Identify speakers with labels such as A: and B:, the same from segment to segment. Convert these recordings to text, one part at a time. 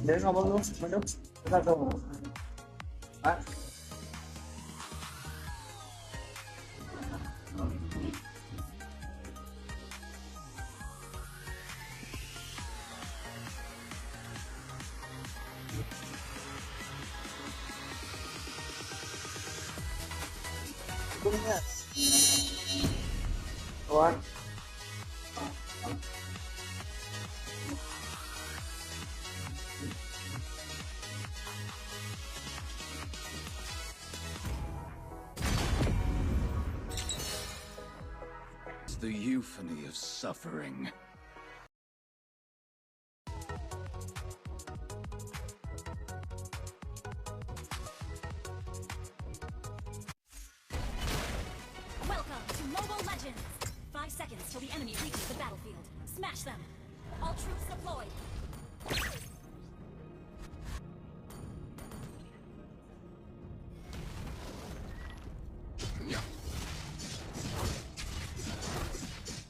A: Đến ngọc băng luôn, mấy đứa ra cầu. Đấy. Đúng nha. Rồi.
B: The euphony of suffering.
C: Welcome to Mobile Legends! 5 seconds till the enemy reaches the battlefield. Smash them! All troops deployed!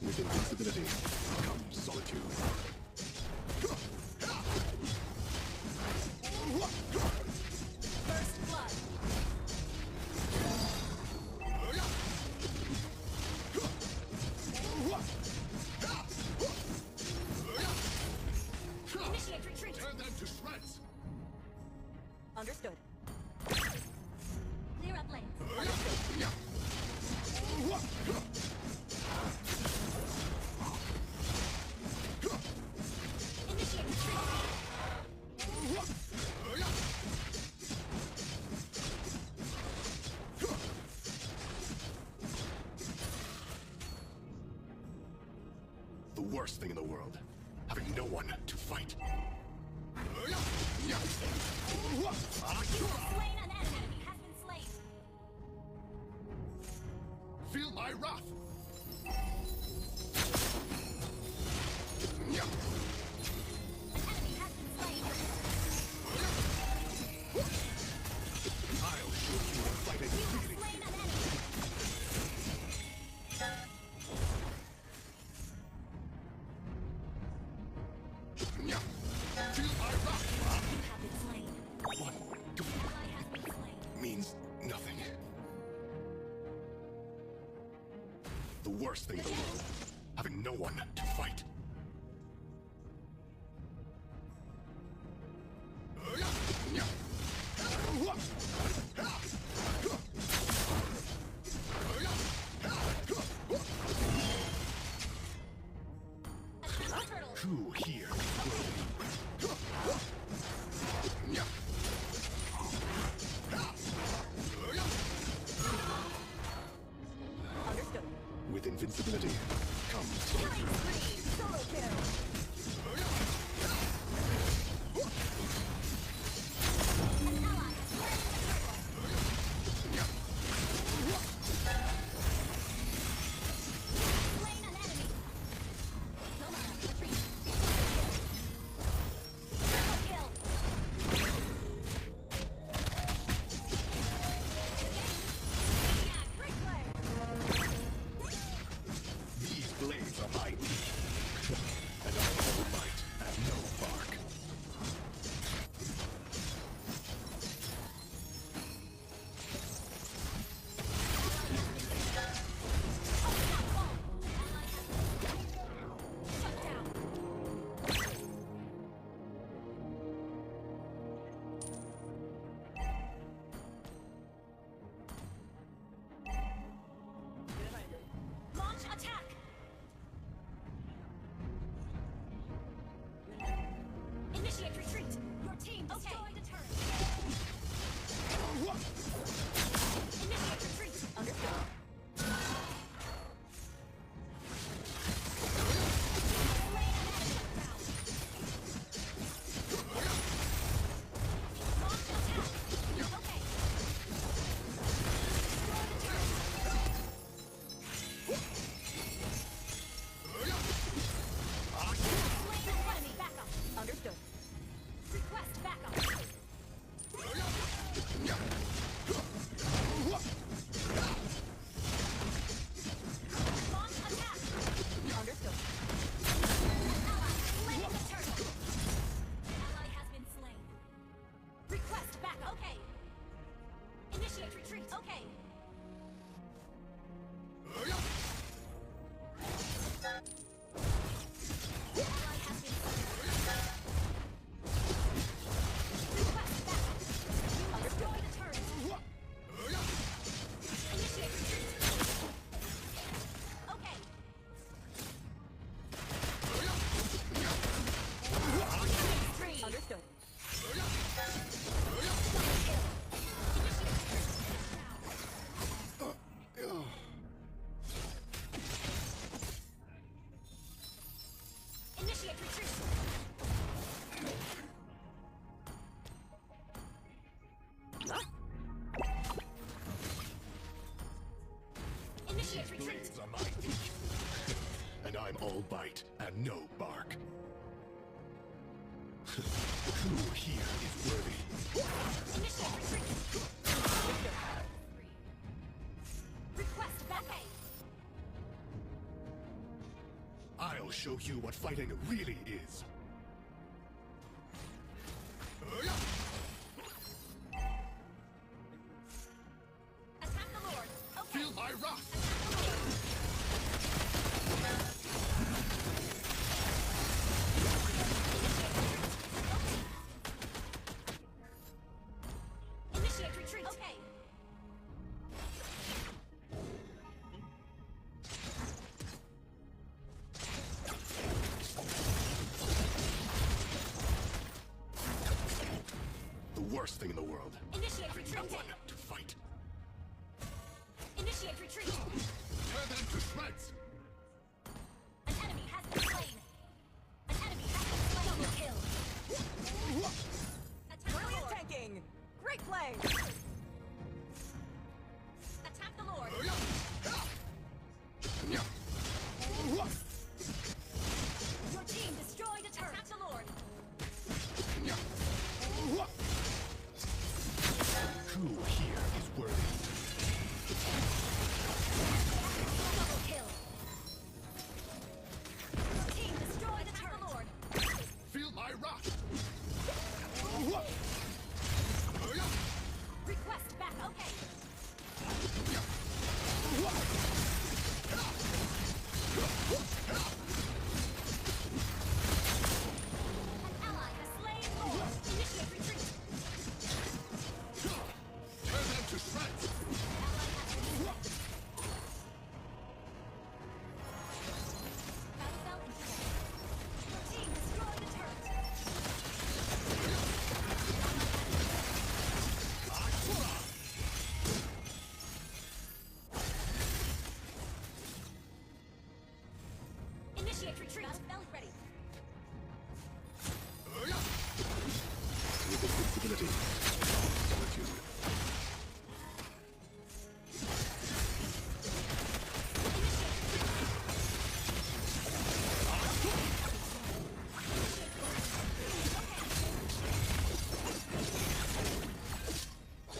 D: With invincibility comes solitude.
C: First blood! Initiate retreat!
D: Turn them to shreds!
C: Understood. Clear up lanes. Initiate retreat!
D: The worst thing in the world, having no one to fight.
C: Slain an enemy has been slain!
D: Feel my wrath!
C: An enemy has been slain!
D: I'll show you a fighting feeling.
C: Slain an enemy!
D: Feel my wrath!
C: You have been slain.
D: One
C: Ally has been slain.
D: means nothing. The worst thing in the world, having no one to fight.
C: Turtle!
D: Who here will
C: Understood.
D: With invincibility comes
C: Killing spree! Solo kill! An ally is wearing the turtle! Slain an enemy! Nomad, retreat! Triple kill! Maniac, replay!
D: these blades are my teeth. And I'm all bite and no bark. Who here is worthy?
C: Initiate retreat. Request backup.
D: I'll show you what fighting really is.
C: Attack the Lord. Okay.
D: Feel my wrath!
C: Initiate retreat. Okay.
D: The worst thing in the world.
C: Initiate retreat.
D: No
C: Okay.
D: one to fight.
C: Initiate retreat.
D: Tear them to shreds!
C: An enemy has been slain. An enemy has been slain. Double kill. Attack the
A: Brilliant
C: Lord.
A: tanking! Great play!
C: Attack the Lord. Your team destroyed a turret. Attack the Lord.
D: Who here is worthy?
C: Double kill. Your team destroyed a turret. Attack the Lord.
D: Feel my wrath!
C: Request back. Okay. An ally has slain Lord. Initiate retreat.
D: Tear them to shreds!
C: Ally has been slain. Battle bell in play. Your team destroyed a turret. Initiate retreat. Battle bell ready.
D: With invincibility, solitude.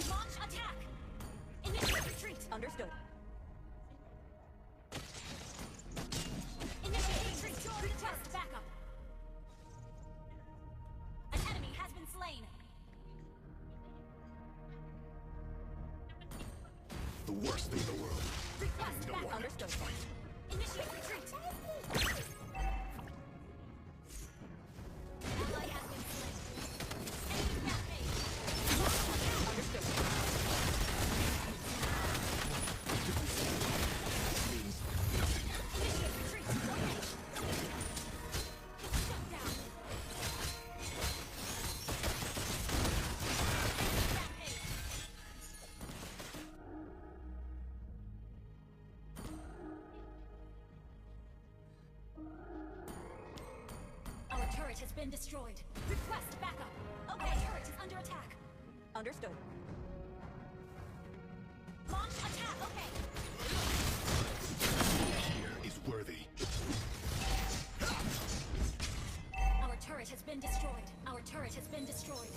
C: Launch attack. Initiate retreat.
A: Understood.
C: Initiate retreat. Request backup. An enemy has been slain.
D: The worst thing in the world.
C: Request
D: No
C: backup.
D: one
A: Understood.
D: to fight.
C: Initiate retreat. Ally has been slain. Enemy rampage.
A: Understood.
D: Means nothing.
C: Initiate retreat. Shut down. Rampage. Our turret has been destroyed. Request backup. Okay, our turret is under attack.
A: Understood.
C: Launch attack. Okay.
D: Here is worthy.
C: Our turret has been destroyed. Our turret has been destroyed.